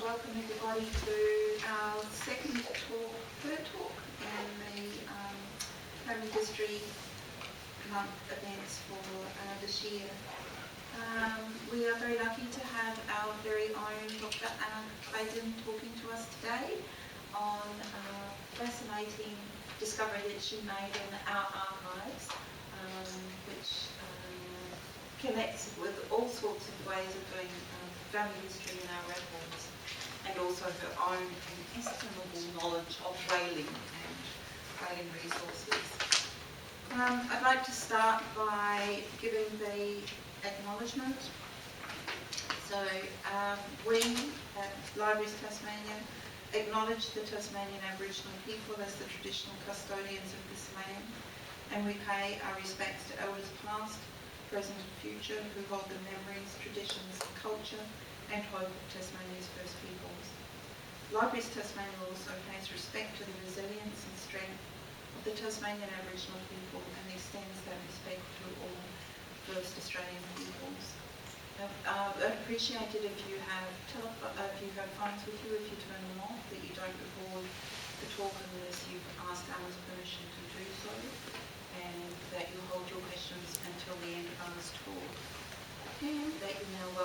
welcome everybody to our third talk in the Home History Month events for this year. We are very lucky to have our very own Dr. Anna Clayton talking to us today on a fascinating discovery that she made in our archives, which connects with all sorts of ways of doing family history in our records, and also her own inestimable knowledge of whaling and whaling resources. I'd like to start by giving the acknowledgement. So we at Libraries Tasmania acknowledge the Tasmanian Aboriginal people as the traditional custodians of this land, and we pay our respects to elders past, present and future who hold the memories, traditions, culture and hope of Tasmania's First Peoples. Libraries Tasmania also pays respect to the resilience and strength of the Tasmanian Aboriginal people and extends that respect to all First Australian peoples. I'd appreciate it if you have phones with you, if you turn them off, that you don't record the talk unless you've asked Anna's permission to do so, and that you hold your questions until the end of Anna's talk. And that you now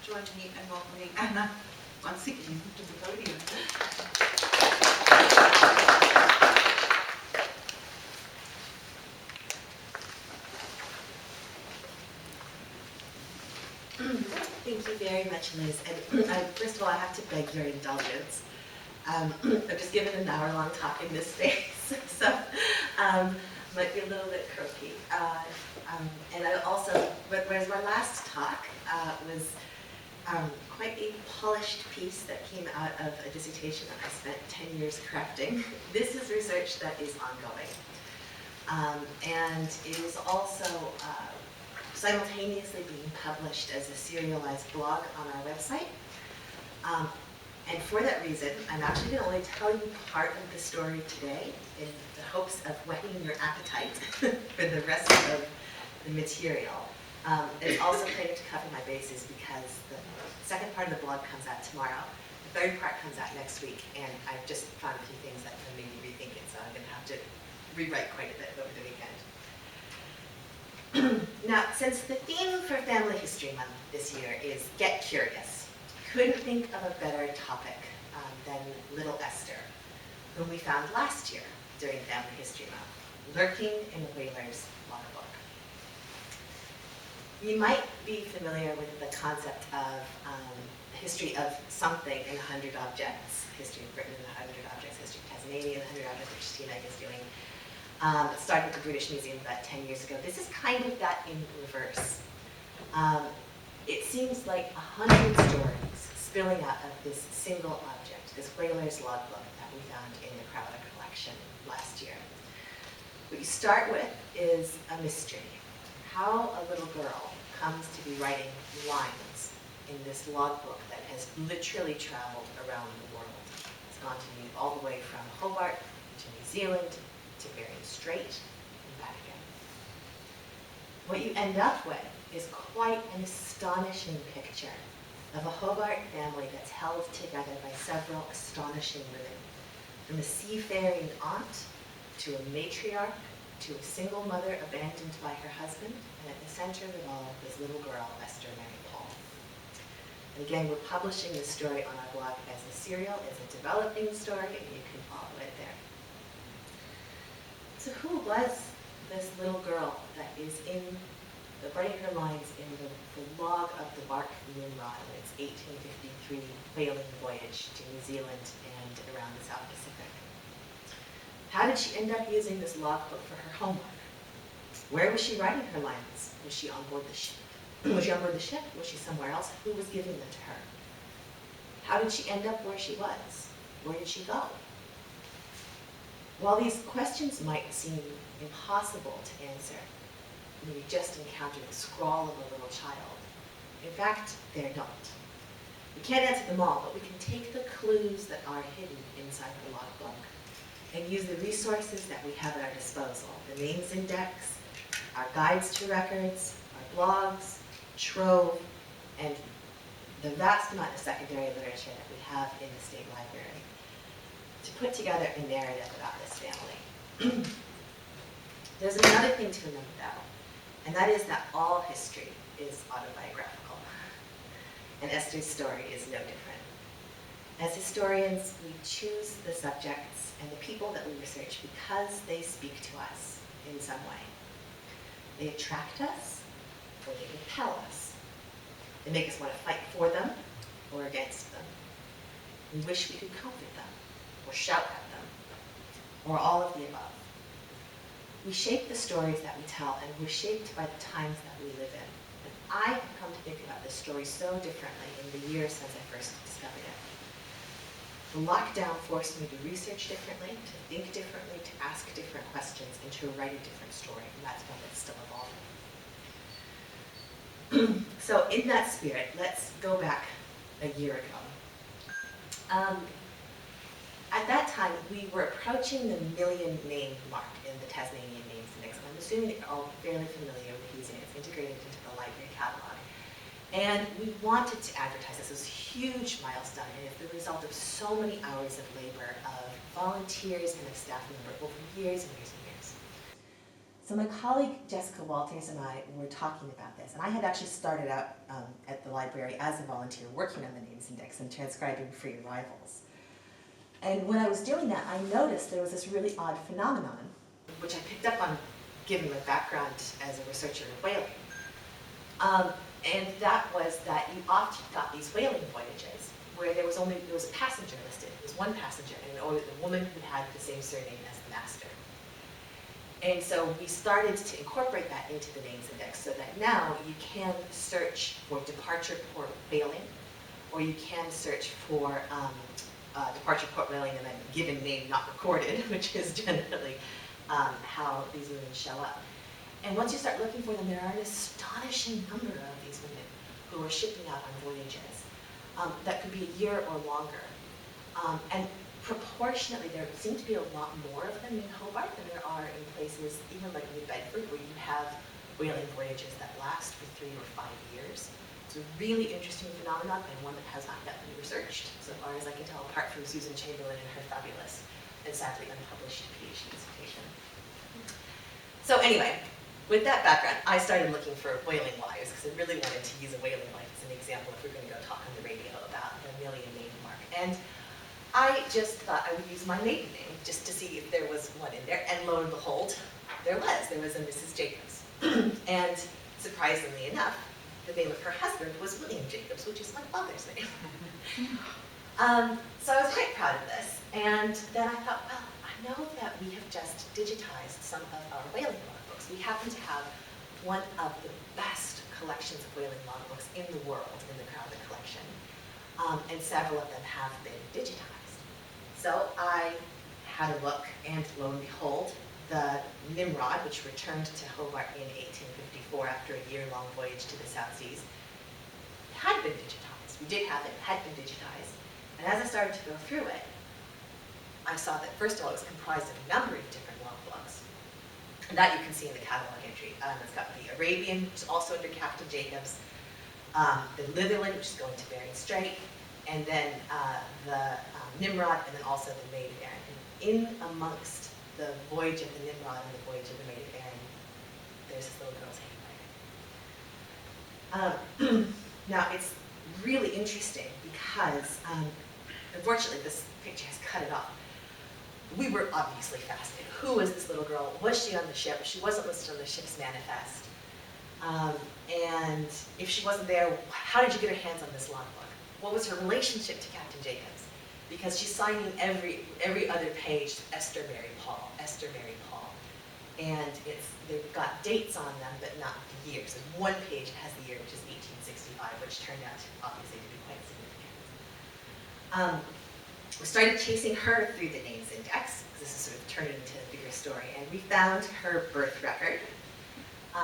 join me in welcoming Anna once again to the podium. Thank you very much, Liz. And first of all, I have to beg your indulgence. I've just given an hour-long talk in this space, so might be a little bit croaky. And I also, whereas my last talk was quite a polished piece that came out of a dissertation that I spent 10 years crafting. This is research that is ongoing. And it is also simultaneously being published as a serialized blog on our website. And for that reason, I'm actually going to only tell you part of the story today in the hopes of whetting your appetite for the rest of the material. It's also planning to cover my bases because the second part of the blog comes out tomorrow. The third part comes out next week, and I've just found a few things that made me rethink it, so I'm going to have to rewrite quite a bit over the weekend. Now, since the theme for Family History Month this year is Get Curious, couldn't think of a better topic than little Esther, whom we found last year during Family History Month, lurking in a whaler's logbook. You might be familiar with the concept of history of something in 100 objects, history of Britain in 100 objects, history of Tasmania in 100 objects, which Tina is doing. It started at the British Museum about 10 years ago. This is kind of that in reverse. It seems like 100 stories spilling out of this single object, this whaler's logbook that we found in the Crowder collection last year. What you start with is a mystery. How a little girl comes to be writing lines in this logbook that has literally traveled around the world. It's gone to New all the way from Hobart to New Zealand to Bering Strait and back again. What you end up with is quite an astonishing picture of a Hobart family that's held together by several astonishing women, from a seafaring aunt to a matriarch to a single mother abandoned by her husband, and at the center of it all, this little girl, Esther Mary Paul. And again, we're publishing this story on our blog as a serial. It's a developing story, and you can follow it there. So who was this little girl that is writing her lines in the log of the bark Nimrod in its 1853 whaling voyage to New Zealand and around the South Pacific? How did she end up using this logbook for her homework? Where was she writing her lines? Was she on board the ship? Was she on board the ship? Was she somewhere else? Who was giving them to her? How did she end up where she was? Where did she go? While these questions might seem impossible to answer, when you just encounter the scrawl of a little child, in fact, they're not. We can't answer them all, but we can take the clues that are hidden inside the logbook and use the resources that we have at our disposal, the names index, our guides to records, our blogs, trove, and the vast amount of secondary literature that we have in the State Library to put together a narrative about this family. There's another thing to remember though, and that is that all history is autobiographical, and Esther's story is no different. As historians, we choose the subjects and the people that we research because they speak to us in some way. They attract us, or they repel us. They make us want to fight for them or against them. We wish we could comfort them, or shout at them, or all of the above. We shape the stories that we tell, and we're shaped by the times that we live in. And I have come to think about this story so differently in the years since I first discovered it. The lockdown forced me to research differently, to think differently, to ask different questions, and to write a different story, and that's one that's still evolving. So in that spirit, let's go back a year ago. At that time, we were approaching the 1 million name mark in the Tasmanian Names Index. I'm assuming that you're all fairly familiar with using it. It's integrated into the library catalog. And we wanted to advertise this. It was a huge milestone, and it's the result of so many hours of labor of volunteers and of staff members over years and years and years. So my colleague Jessica Walters and I were talking about this, and I had actually started out at the library as a volunteer working on the Names Index and transcribing free arrivals. And when I was doing that, I noticed there was this really odd phenomenon, which I picked up on given my background as a researcher of whaling. And that was that you often got these whaling voyages where there was a passenger listed. It was one passenger, and a woman who had the same surname as the master. And so we started to incorporate that into the Names Index so that now you can search for departure port whaling, or you can search for departure port whaling and then given name not recorded, which is generally how these women show up. And once you start looking for them, there are an astonishing number of these women who are shipping out on voyages that could be a year or longer. And proportionately, there seem to be a lot more of them in Hobart than there are in places, even like New Bedford, where you have whaling voyages that last for 3 or 5 years. It's a really interesting phenomenon, and one that has not yet been researched, so far as I can tell, apart from Susan Chamberlain and her fabulous and sadly unpublished PhD dissertation. So anyway, with that background, I started looking for whaling wives because I really wanted to use a whaling wife as an example if we're going to go talk on the radio about the 1 million name mark. And I just thought I would use my maiden name just to see if there was one in there, and lo and behold, there was a Mrs. Jacobs. And surprisingly enough, the name of her husband was William Jacobs, which is my father's name. So I was quite proud of this, and then I thought, well, I know that we have just digitized some of our whaling logbooks. We happen to have one of the best collections of whaling logbooks in the world in the Crowther collection, and several of them have been digitized. So I had a look, and lo and behold, the Nimrod, which returned to Hobart in 1854 after a year-long voyage to the South Seas, had been digitized. We did have it, had been digitized. And as I started to go through it, I saw that, first of all, it was comprised of a number of different logbooks. And that you can see in the catalog entry. It's got the Arabian, which is also under Captain Jacobs, the Litherland, which is going to Bering Strait, and then the Nimrod, and then also the Maid of Erin. And in amongst the voyage of the Nimrod and the voyage of the Maid of Erin, there's this little girl's handwriting. Now, it's really interesting because, unfortunately, this picture has cut it off. We were obviously fascinated. Who was this little girl? Was she on the ship? She wasn't listed on the ship's manifest. And if she wasn't there, how did you get her hands on this logbook? What was her relationship to Captain Jacobs? Because she's signing every other page, Esther Mary Paul, Esther Mary Paul. And they've got dates on them, but not the years. And one page has the year, which is 1865, which turned out obviously to be quite significant. We started chasing her through the Names Index, because this is sort of turning into a bigger story, and we found her birth record,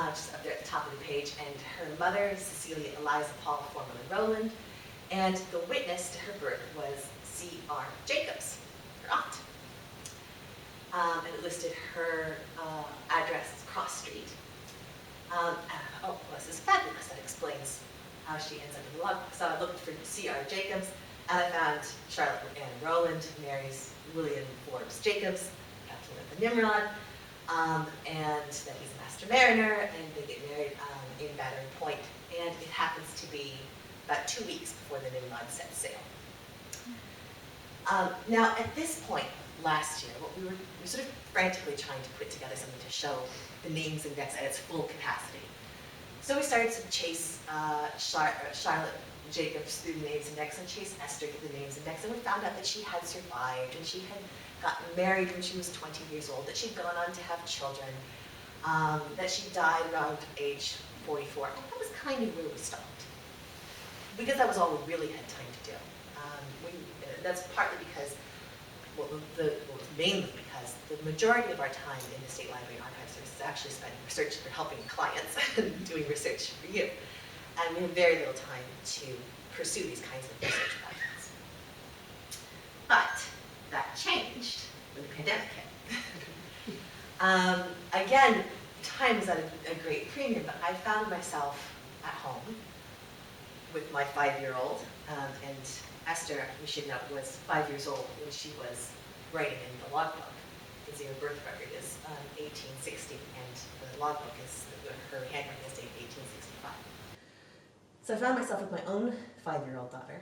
just up there at the top of the page, and her mother, Cecilia Eliza Paul, formerly Rowland, and the witness to her birth was C.R. Jacobs, her aunt. And it listed her address as Cross Street. Oh, well, this is fabulous. That explains how she ends up in the logbook. So I looked for C.R. Jacobs, and I found Charlotte Ann Rowland marries William Forbes Jacobs, captain of the Nimrod, and that he's a master mariner, and they get married in Battery Point. And it happens to be about 2 weeks before the Nimrod sets sail. Now, at this point last year, we were sort of frantically trying to put together something to show the names index at its full capacity. So we started to chase Charlotte Jacobs through the names index and chase Esther through the names index, and we found out that she had survived, and she had gotten married when she was 20 years old, that she'd gone on to have children, that she died around age 44. And that was kind of where we stopped, because that was all we really had time to do. That's partly because, mainly because the majority of our time in the State Library and Archive Service is actually spent research for helping clients and doing research for you. And we have very little time to pursue these kinds of research projects. But that changed when the pandemic hit. Again, time was at a great premium, but I found myself at home with my 5-year-old, and Esther, we should know, was 5 years old when she was writing in the logbook. You can see her birth record is 1860, and the logbook is, her handwriting is dated 1865. So I found myself with my own 5-year-old daughter.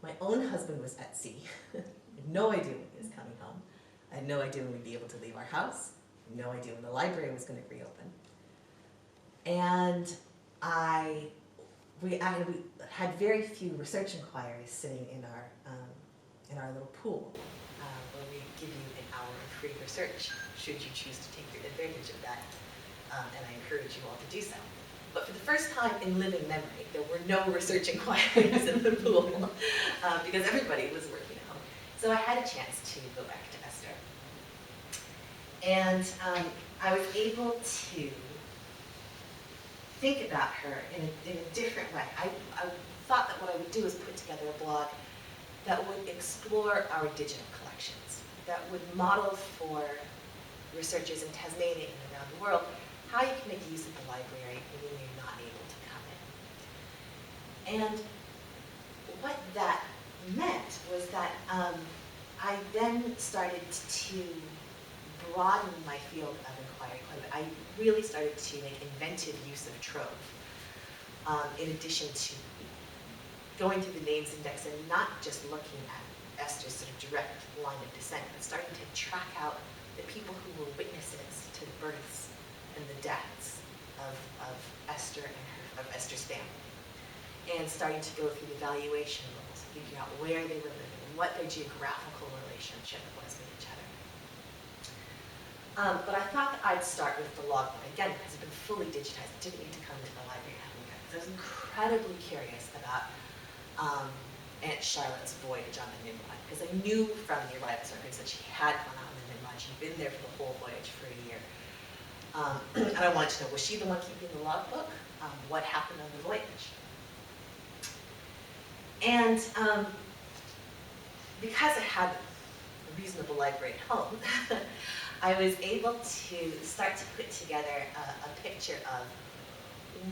My own husband was at sea. I had no idea when he was coming home. I had no idea when we'd be able to leave our house. I had no idea when the library was going to reopen. And we had very few research inquiries sitting in our little pool, where we give you an hour of free research, should you choose to take advantage of that, and I encourage you all to do so. But for the first time in living memory, there were no research inquiries in the pool, because everybody was working at home. So I had a chance to go back to Esther. And I was able to think about her in a different way. I thought that what I would do is put together a blog that would explore our digital collections, that would model for researchers in Tasmania and around the world how you can make use of the library when you're not able to come in. And what that meant was that I then started to broaden my field of inquiry quite a bit. I really started to make inventive use of Trove, in addition to going through the names index and not just looking at Esther's sort of direct line of descent, but starting to track out the people who were witnesses to the births and the deaths of Esther and of Esther's family, and starting to go through the valuation roles, figure out where they were living, and what their geographical relationship was with each other. But I thought that I'd start with the logbook, again, because it's been fully digitized. It didn't need to come into the library to have a look at it. I was incredibly curious about Aunt Charlotte's voyage on the Nimrod, because I knew from the arrival records that she had gone out on the Nimrod. She'd been there for the whole voyage for a year. And I wanted to know, was she the one keeping the logbook? What happened on the voyage? And because I had a reasonable library at home, I was able to start to put together a picture of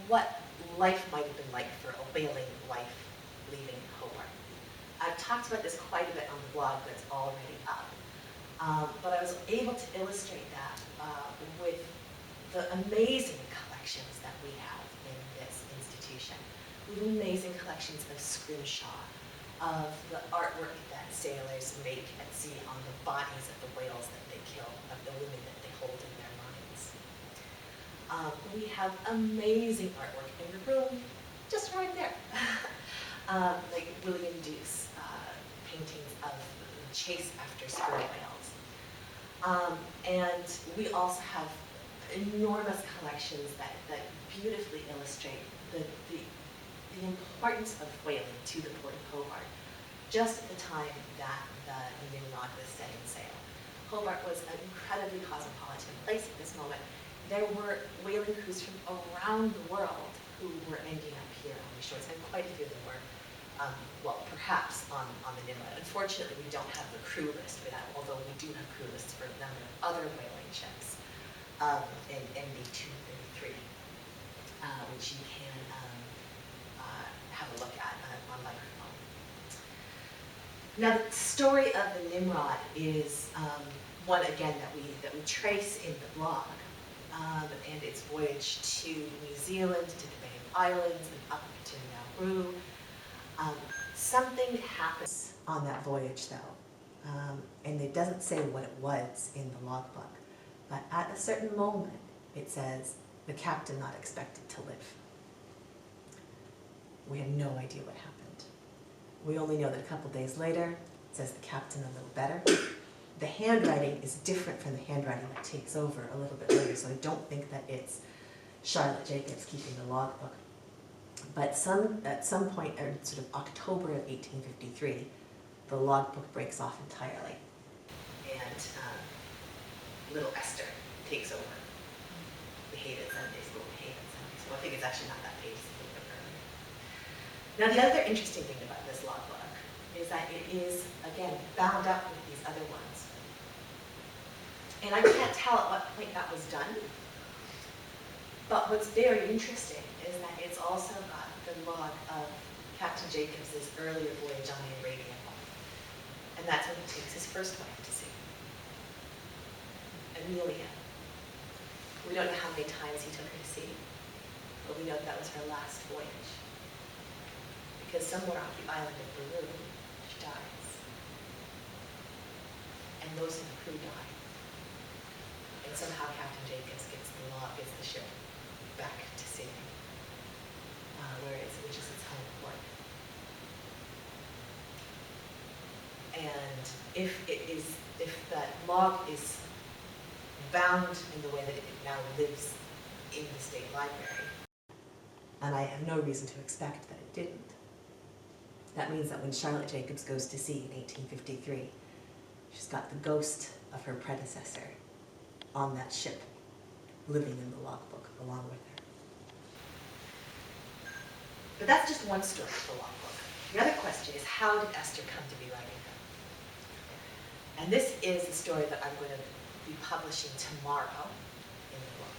what life might have been like for a whaling wife leaving Hobart. I've talked about this quite a bit on the blog that's already up, but I was able to illustrate that with the amazing collections that we have in this institution. We have amazing collections of scrimshaw, of the artwork that sailors make at sea on the bodies of the whales that they kill, of the women that they hold in their minds. We have amazing artwork in the room, just right there. Like William Duke's paintings of the chase after sperm whales. And we also have enormous collections that beautifully illustrate the importance of whaling to the port of Hobart, just at the time that the Nimrod was setting sail. Hobart was an incredibly cosmopolitan place at this moment. There were whaling crews from around the world who were ending up here on the shores, and quite a few of them were, well, perhaps on the Nimrod. Unfortunately, we don't have the crew list for that, although we do have crew lists for a number of other whaling ships in MB 233, which you can Now, the story of the Nimrod is one, again, that we trace in the blog, and its voyage to New Zealand, to the Bay of Islands, and up to Nauru. Something happens on that voyage, though, and it doesn't say what it was in the logbook, but at a certain moment, it says, the captain not expected to live. We have no idea what happened. We only know that a couple days later, it says the captain a little better. The handwriting is different from the handwriting that takes over a little bit later, so I don't think that it's Charlotte Jacobs keeping the logbook. But at some point, in sort of October of 1853, the logbook breaks off entirely, and little Esther takes over. We hated Sunday school, we hated Sunday school. I think it's actually not that page, it's a little bit earlier. Now, the other interesting thing about this logbook is that it is, again, bound up with these other ones. And I can't tell at what point that was done, but what's very interesting is that it's also got the log of Captain Jacobs' earlier voyage on the Arabian one. And that's when he takes his first wife to sea, Amelia. We don't know how many times he took her to sea, but we know that was her last voyage. Because somewhere off the island of Peru, she dies. And most of the crew die. And somehow Captain Jacobs gets the ship back to sea, which is its home port. And if that log is bound in the way that it now lives in the state library, and I have no reason to expect that it didn't, that means that when Charlotte Jacobs goes to sea in 1853, she's got the ghost of her predecessor on that ship, living in the logbook along with her. But that's just one story of the logbook. The other question is, how did Esther come to be writing them? And this is the story that I'm going to be publishing tomorrow in the book.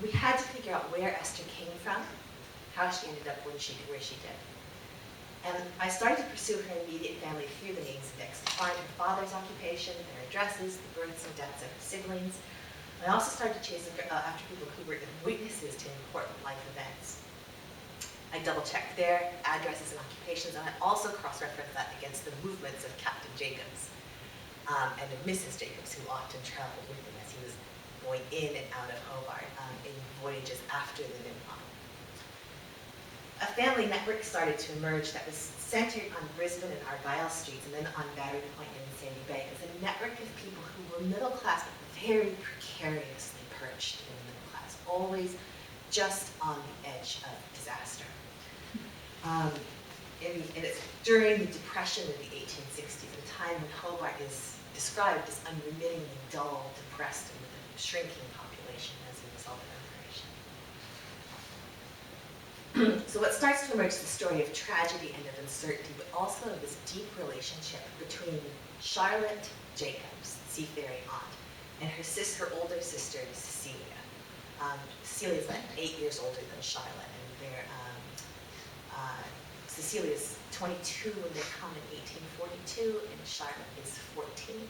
We had to figure out where Esther came from, how she ended up where she did. And I started to pursue her immediate family through the names index to find her father's occupation, their addresses, the births and deaths of her siblings. I also started chasing after people who were witnesses to important life events. I double-checked their addresses and occupations, and I also cross-referenced that against the movements of Captain Jacobs and of Mrs. Jacobs, who often traveled with him as he was going in and out of Hobart in voyages after the Nimrod. A family network started to emerge that was centered on Brisbane and Argyle streets and then on Battery Point and Sandy Bay. It was a network of people who were middle class but very precariously perched in the middle class, always just on the edge of disaster. And it's during the Depression of the 1860s, a time when Hobart is described as unremittingly dull, depressed, and with a shrinking population as a result of immigration. So what starts to emerge is the story of tragedy and of uncertainty, but also of this deep relationship between Charlotte Jacobs, seafaring aunt, and her older sister, Cecilia. Cecilia is about 8 years older than Charlotte, and Cecilia's 22 when they come in 1842, and Charlotte is 14.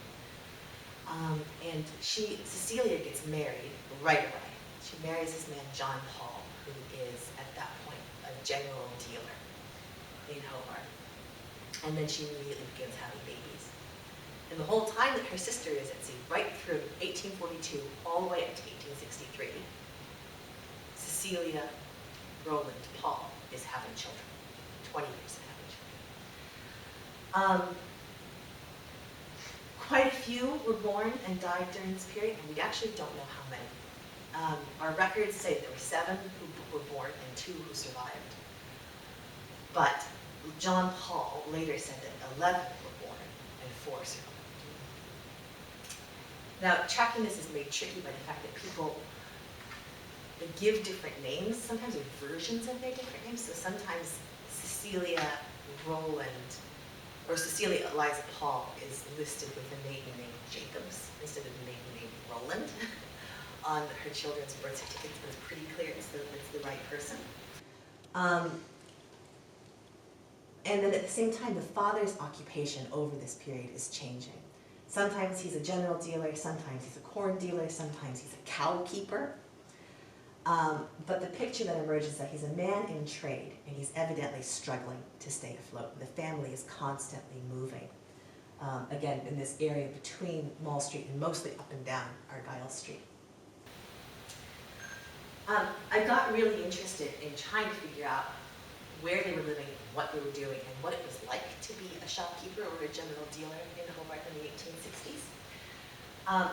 And Cecilia gets married right away. She marries this man, John Paul, who is at that point a general dealer in Hobart. And then she immediately begins having babies. And the whole time that her sister is at sea, right through 1842, all the way up to 1863, Cecilia, Roland, Paul is having children, 20 years of having children. Quite a few were born and died during this period, and we actually don't know how many. Our records say there were 7 who were born and 2 who survived. But John Paul later said that 11 were born and 4 survived. Now, tracking this is made tricky by the fact that people give different names, sometimes with versions of their different names. So sometimes Cecilia Roland, or Cecilia Eliza Paul is listed with the maiden name Jacobs instead of the maiden name Roland on her children's birth certificates, but it's pretty clear it's the right person. And then at the same time, the father's occupation over this period is changing. Sometimes he's a general dealer, sometimes he's a corn dealer, sometimes he's a cow keeper. But the picture that emerges is that he's a man in trade, and he's evidently struggling to stay afloat. The family is constantly moving, again, in this area between Mall Street and mostly up and down Argyle Street. I got really interested in trying to figure out where they were living, what they were doing, and what it was like to be a shopkeeper or a general dealer in Hobart in the 1860s.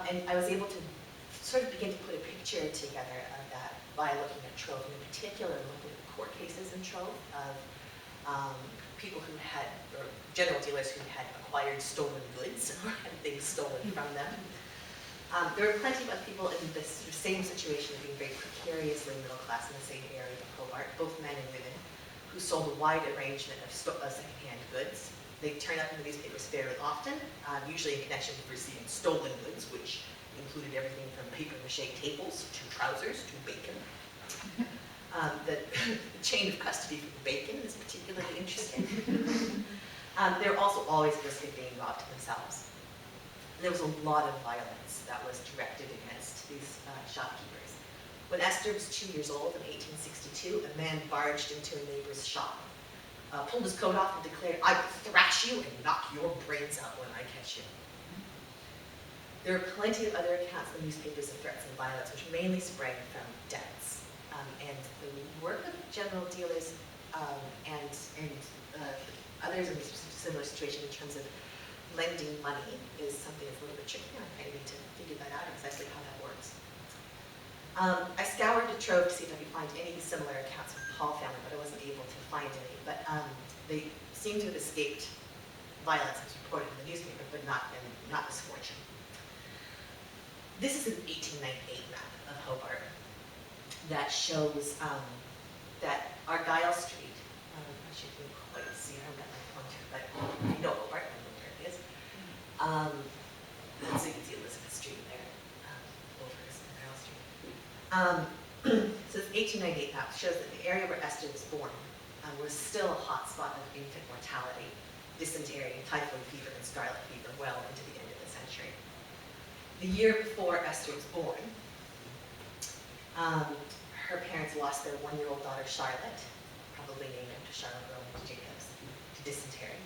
And I was able to sort of begin to put a picture together of that by looking at Trove, and in particular looking at court cases in Trove of people who had, or general dealers who had acquired stolen goods or had things stolen from them. There were plenty of people in the same situation of being very precariously middle class in the same area of Hobart, both men and women, who sold a wide arrangement of secondhand goods. They turn up in the newspapers fairly often, usually in connection with receiving stolen goods, which included everything from papier-mâché tables to trousers to bacon. The chain of custody for the bacon is particularly interesting. They're also always at risk of being robbed themselves. And there was a lot of violence that was directed against these shopkeepers. When Esther was 2 years old in 1862, a man barged into a neighbor's shop, pulled his coat off and declared, "I will thrash you and knock your brains out when I catch you." There are plenty of other accounts in the newspapers of threats and violence, which mainly sprang from debts. And the work of general dealers and others in this similar situation in terms of lending money is something that's a little bit tricky. I need to figure that out exactly how that works. I scoured the Trove to see if I could find any similar accounts of the Hall family, but I wasn't able to find any. But they seem to have escaped violence as reported in the newspaper, but not misfortune. This is an 1898 map of Hobart that shows that Argyle Street, actually you can't quite see it, I haven't got my pointer, but you know Hobart, I know where it is. So you can see Elizabeth Street there, over Argyle Street. So this 1898 map shows that the area where Esther was born was still a hot spot of infant mortality, dysentery, typhoid fever, and scarlet fever well into the end of the century. The year before Esther was born, her parents lost their 1-year-old daughter, Charlotte, probably named after Charlotte Rowland Jacobs, to dysentery.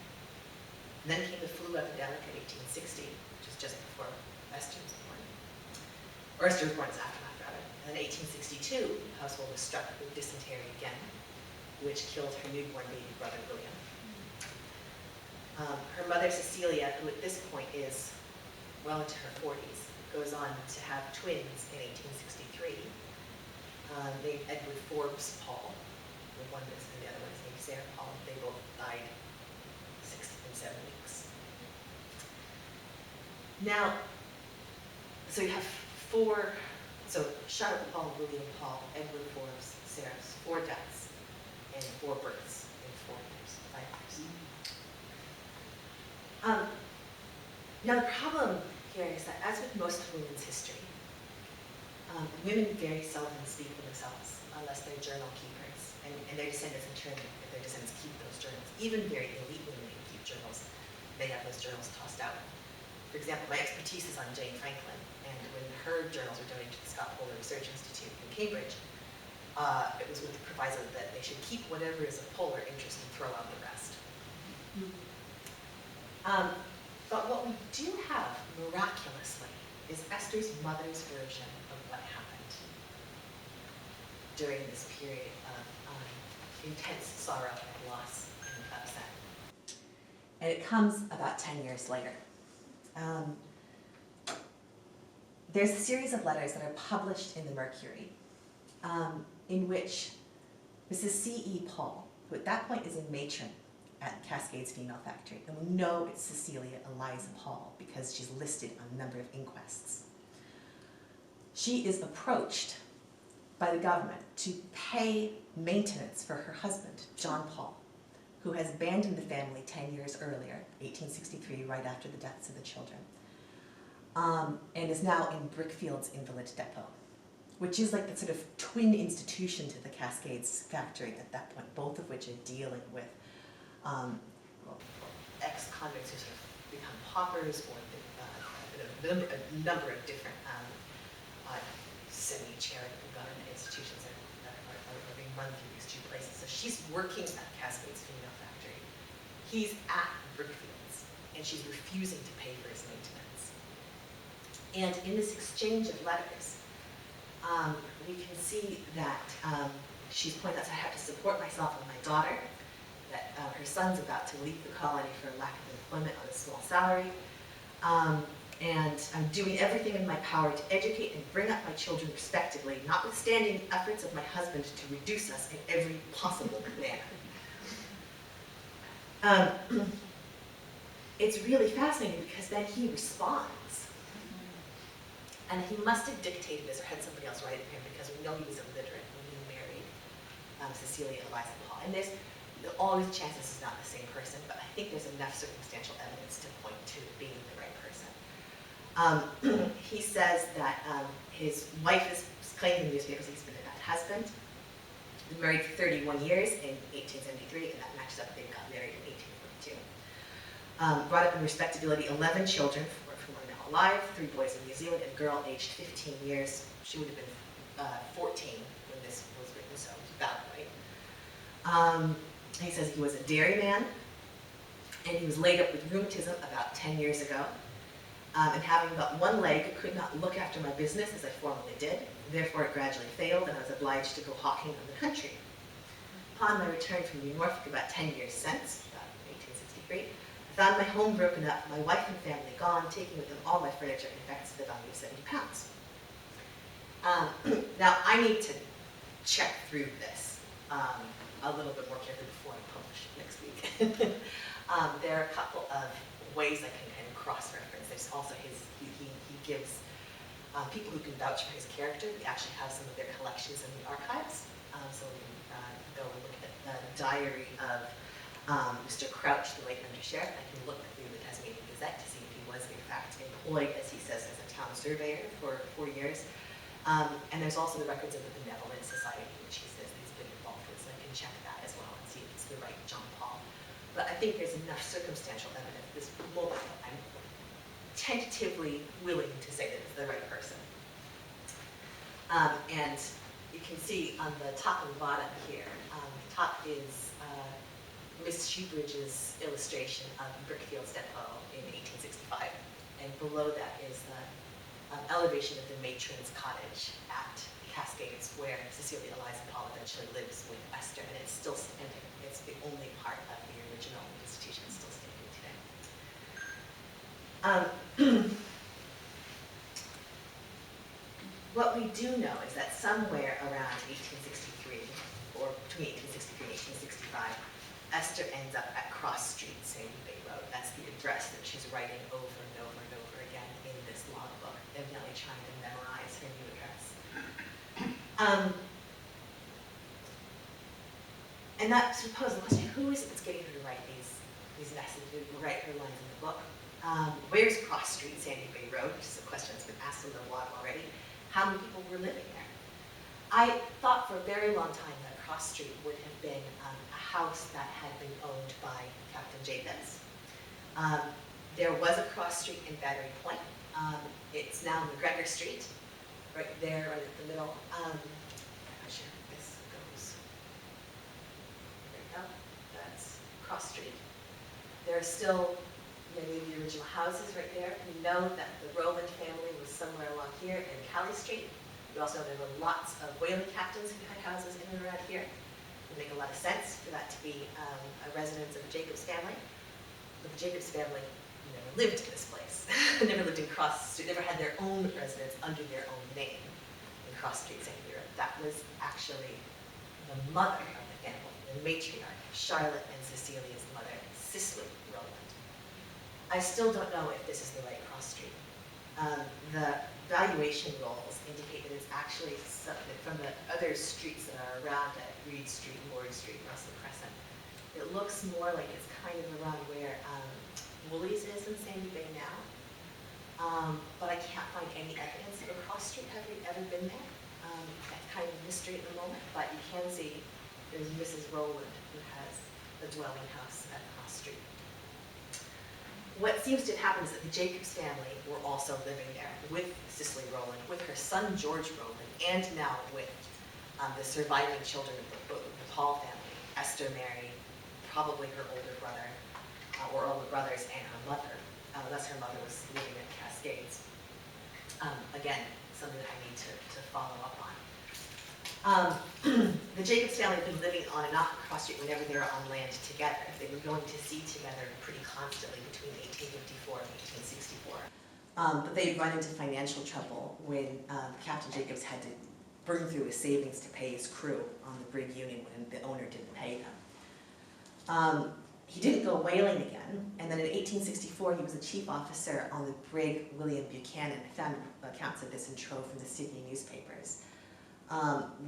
And then came the flu epidemic in 1860, which was just before Esther was born. Or Esther was born as aftermath, rather. And in 1862, the household was struck with dysentery again, which killed her newborn baby brother, William. Her mother, Cecilia, who at this point is well into her 40s, goes on to have twins in 1863, named Edward Forbes Paul. One is, and the other one is named Sarah Paul. They both died 6 and 7 weeks. Now, so you have Charlotte Paul, William Paul, Edward Forbes, Sarah's 4 deaths and 4 births in 4 years, 5 years. Now the problem here is that, as with most of women's history, women very seldom speak for themselves unless they're journal keepers, and their descendants in turn, if their descendants keep those journals. Even very elite women who keep journals, they have those journals tossed out. For example, my expertise is on Jane Franklin, and when her journals were donated to the Scott Polar Research Institute in Cambridge, it was with the proviso that they should keep whatever is of polar interest and throw out the rest. But what we do have, miraculously, is Esther's mother's version of what happened during this period of intense sorrow and loss and upset. And it comes about 10 years later. There's a series of letters that are published in the Mercury in which Mrs. C.E. Paul, who at that point is a matron at Cascades Female Factory, and we know it's Cecilia Eliza Paul because she's listed on a number of inquests. She is approached by the government to pay maintenance for her husband, John Paul, who has abandoned the family 10 years earlier, 1863, right after the deaths of the children, and is now in Brickfield's Invalid Depot, which is like the sort of twin institution to the Cascades factory at that point, both of which are dealing with well, ex-convicts who sort of become paupers, or a number of different semi-charitable government institutions that are being run through these two places. So she's working at Cascade's Female Factory. He's at Brickfields, and she's refusing to pay for his maintenance. And in this exchange of letters, we can see that she's pointing out, I have to support myself and my daughter, that her son's about to leave the colony for lack of employment on a small salary, and I'm doing everything in my power to educate and bring up my children respectably, notwithstanding the efforts of my husband to reduce us in every possible manner. It's really fascinating because then he responds. And he must have dictated this or had somebody else write it for him, because we know he was illiterate when he married Cecilia Eliza Paul. And there's always a chance this is not the same person, but I think there's enough circumstantial evidence to point to it being the right person. He says that his wife is claiming in the newspapers he's been a bad husband. Been married for 31 years in 1873, and that matches up. They got married in 1842. Brought up in respectability 11 children, 4 of whom are now alive, 3 boys in New Zealand, and a girl aged 15 years. She would have been 14 when this was written, so it was about right. He says he was a dairyman, and he was laid up with rheumatism about 10 years ago. And having but one leg, could not look after my business as I formerly did. Therefore, it gradually failed, and I was obliged to go hawking in the country. Upon my return from New Norfolk about 10 years since, about 1863, I found my home broken up, my wife and family gone, taking with them all my furniture and effects to the value of £70. Now, I need to check through this a little bit more carefully before I publish it next week. There are a couple of ways I can kind of cross-reference. There's also he gives people who can vouch for his character. We actually have some of their collections in the archives. So we can go and look at the diary of Mr. Crouch, the late under-sheriff. I can look through the Tasmanian Gazette to see if he was in fact employed, as he says, as a town surveyor for 4 years. And there's also the records of the Benevolent Society, which he says he's been involved with, so I can check that as well and see if it's the right John Paul. But I think there's enough circumstantial evidence at this moment that I'm tentatively willing to say that it's the right person. And you can see on the top and bottom here, the top is Miss Shoebridge's illustration of Brickfield's depot in 1865. And below that is the elevation of the matron's cottage at Cascades, where Cecilia Eliza Paul eventually lives with Esther, and it's still standing. It's the only part of the original institution still standing today. What we do know is that somewhere around 1863, or between 1863 and 1865, Esther ends up at Cross Street, Sandy Bay Road. That's the address that she's writing over and over and over again in this logbook, evidently trying to memorize her new address. And that supposes the question, who is it that's getting her to write these messages, to write her lines in the book? Where's Cross Street, Sandy Bay Road? Which is a question that's been asked in the blog already. How many people were living there? I thought for a very long time that Cross Street would have been a house that had been owned by Captain Jacobs. There was a Cross Street in Battery Point. It's now McGregor Street, right there, right at the middle. I'm not sure if this goes. There we go. That's Cross Street. There are still many of the original houses right there. We know that the Rowland family was somewhere along here in Cowley Street. We also know there were lots of whaling captains who had houses in and around here. It would make a lot of sense for that to be a residence of the Jacobs family. But the Jacobs family never lived in this place. Never lived in Cross Street, never had their own residence under their own name in Cross Street, St. Europe. That was actually the mother of the family, the matriarch, Charlotte and Cecilia's mother, Cicely Rowland. I still don't know if this is the right Cross Street. The valuation rolls indicate that it's actually something from the other streets that are around it, Reed Street, Ward Street, Russell Crescent. It looks more like it's kind of around where Woolies is in Sandy Bay now. But I can't find any evidence of a Cross Street having ever been there. That's kind of a mystery at the moment, but you can see there's Mrs. Rowland who has the dwelling house at Cross Street. What seems to have happened is that the Jacobs family were also living there with Cicely Rowland, with her son George Rowland, and now with the surviving children of the Paul family, Esther married, probably her older brother, or older brothers, and her mother, unless her mother was living at Cascades. Again, something that I need to follow up on. The Jacobs family had been living on and off Cross Street whenever they were on land together. They were going to sea together pretty constantly between 1854 and 1864. But they had run into financial trouble when Captain Jacobs had to burn through his savings to pay his crew on the brig Union when the owner didn't pay them. He didn't go whaling again, and then in 1864 he was a chief officer on the brig William Buchanan. I found accounts of this in Trove from the Sydney newspapers,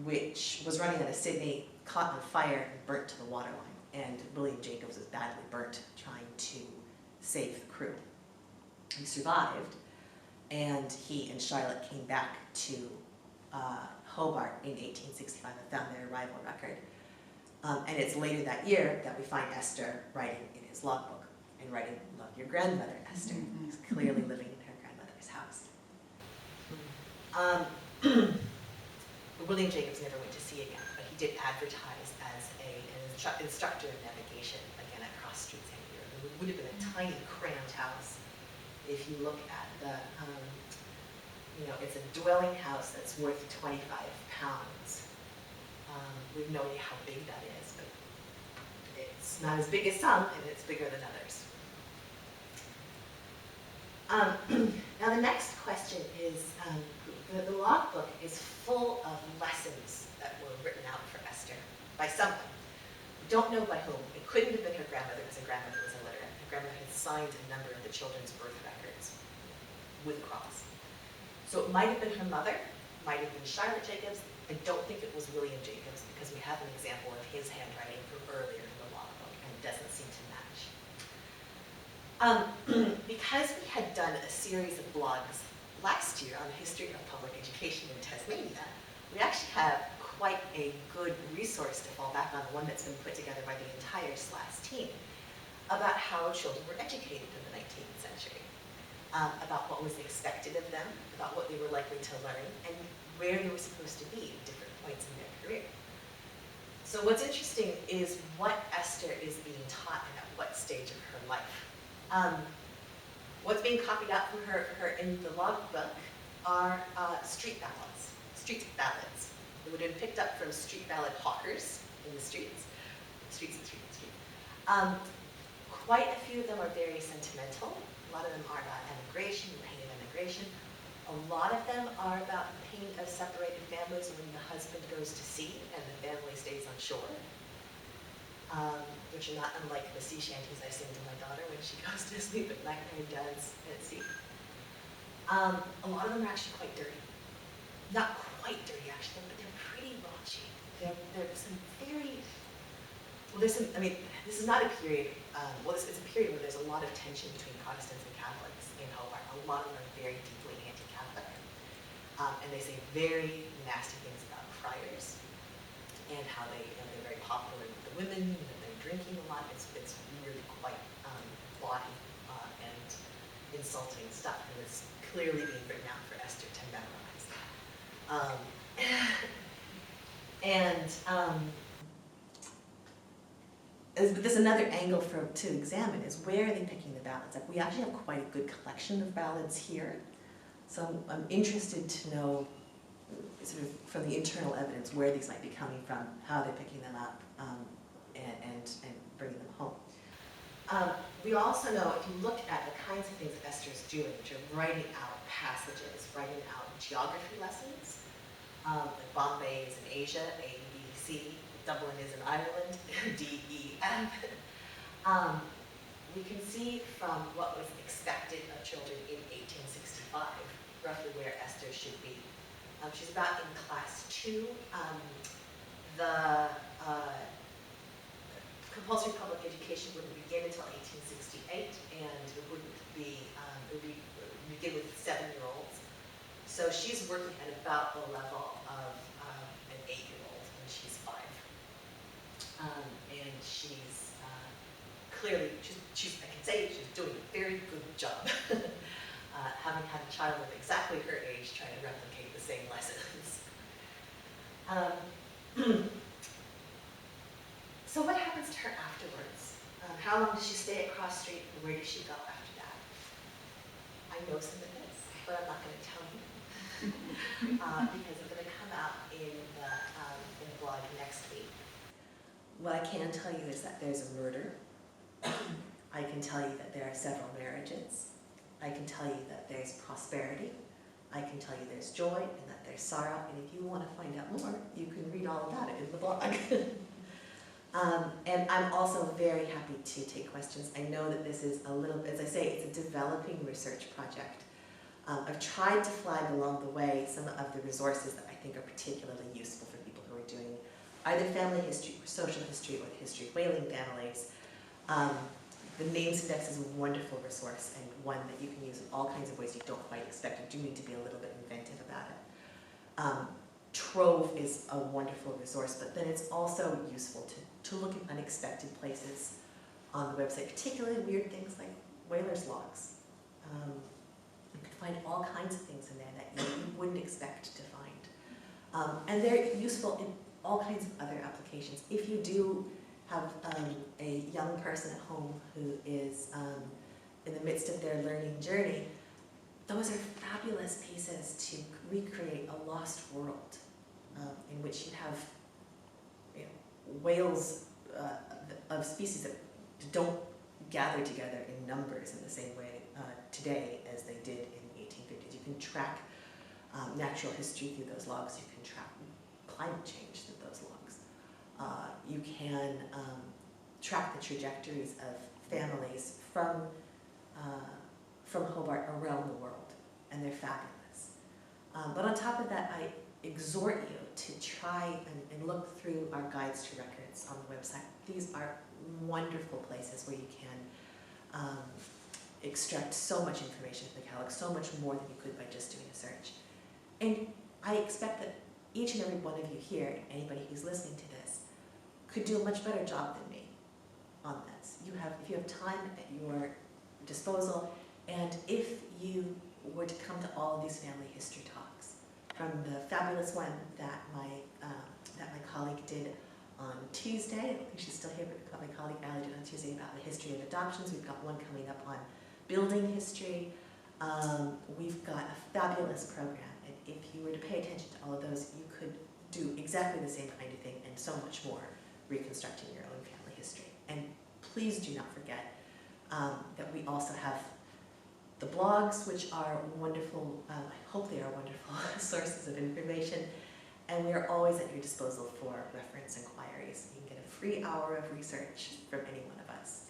which was running out of Sydney, caught on fire and burnt to the waterline, and William Jacobs was badly burnt trying to save the crew. He survived, and he and Charlotte came back to Hobart in 1865 and found their arrival record. And it's later that year that we find Esther writing in his logbook and writing, "Love your grandmother, Esther." He's clearly living in her grandmother's house. William Jacobs never went to sea again, but he did advertise as an instructor of navigation again at Cross Street same year. It would have been a tiny, cramped house. If you look at the, it's a dwelling house that's worth 25 pounds. We have no idea how big that is, but it's not as big as some, and it's bigger than others. Now the next question is, the logbook is full of lessons that were written out for Esther by someone. We don't know by whom. It couldn't have been her grandmother, because her grandmother was illiterate. Her grandmother had signed a number of the children's birth records with a cross. So it might have been her mother, might have been Charlotte Jacobs. I don't think it was William Jacobs, because we have an example of his handwriting from earlier in the logbook, and it doesn't seem to match. Because we had done a series of blogs last year on the history of public education in Tasmania, we actually have quite a good resource to fall back on, one that's been put together by the entire SLAS team, about how children were educated in the 19th century, about what was expected of them, about what they were likely to learn, and where they were supposed to be at different points in their career. So what's interesting is what Esther is being taught and at what stage of her life. What's being copied out from her in the logbook are street ballads. It would have been picked up from street ballad hawkers in the streets. Quite a few of them are very sentimental. A lot of them are about emigration, the pain of emigration. A lot of them are about the pain of separated families when the husband goes to sea and the family stays on shore, which are not unlike the sea shanties I sing to my daughter when she goes to sleep at night and her dad's at sea. A lot of them are actually quite dirty. Not quite dirty, actually, but they're pretty raunchy. There's some very, this is not a period, it's a period where there's a lot of tension between Protestants and Catholics in Hobart. A lot of them are very deeply anti-Catholic. And they say very nasty things about friars and how they're very popular with the women, and that they're drinking a lot. It's really quite bawdy and insulting stuff. And it's clearly being written out for Esther to memorize. There's another angle to examine is where are they picking the ballads? Like, we actually have quite a good collection of ballads here. So I'm interested to know, sort of from the internal evidence, where these might be coming from, how they're picking them up, and bringing them home. We also know, if you look at the kinds of things that Esther's doing, which are writing out passages, writing out geography lessons, like Bombay is in Asia, A, B, C, Dublin is in Ireland, D, E, F. We can see from what was expected of children in 1865, roughly where Esther should be. She's about in class 2. The compulsory public education wouldn't begin until 1868, and it would begin with 7-year-olds. So she's working at about the level of an 8-year-old when she's 5. And she's clearly, I can say she's doing a very good job. Having had a child of exactly her age trying to replicate the same lessons. So what happens to her afterwards? How long does she stay at Cross Street, and where does she go after that? I know some of this, but I'm not going to tell you because it's going to come out in the blog next week. What I can tell you is that there's a murder. I can tell you that there are several marriages. I can tell you that there's prosperity. I can tell you there's joy and that there's sorrow. And if you want to find out more, you can read all about it in the blog. And I'm also very happy to take questions. I know that this is a little, as I say, it's a developing research project. I've tried to flag along the way some of the resources that I think are particularly useful for people who are doing either family history, or social history, or the history of whaling families. The Names Index is a wonderful resource and one that you can use in all kinds of ways you don't quite expect. You do need to be a little bit inventive about it. Trove is a wonderful resource, but then it's also useful to look at unexpected places on the website, particularly weird things like whalers' logs. You can find all kinds of things in there that you wouldn't expect to find. And they're useful in all kinds of other applications. If you do have a young person at home who is in the midst of their learning journey, those are fabulous pieces to recreate a lost world in which you have whales of species that don't gather together in numbers in the same way today as they did in the 1850s. You can track natural history through those logs. You can track climate change through those logs. You can track the trajectories of families from Hobart around the world, and they're fabulous. But on top of that, I exhort you to try and look through our guides to records on the website. These are wonderful places where you can extract so much information from the catalog, so much more than you could by just doing a search. And I expect that each and every one of you here, anybody who's listening to this, could do a much better job than me on this. If you have time at your disposal, and if you were to come to all of these family history talks, from the fabulous one that my colleague did on Tuesday, I don't think she's still here, but my colleague Allie did on Tuesday about the history of adoptions. We've got one coming up on building history. We've got a fabulous program, and if you were to pay attention to all of those, you could do exactly the same kind of thing and so much more, reconstructing your own family history. And please do not forget that we also have the blogs, which are wonderful, I hope they are wonderful sources of information, and we are always at your disposal for reference inquiries. You can get a free hour of research from any one of us.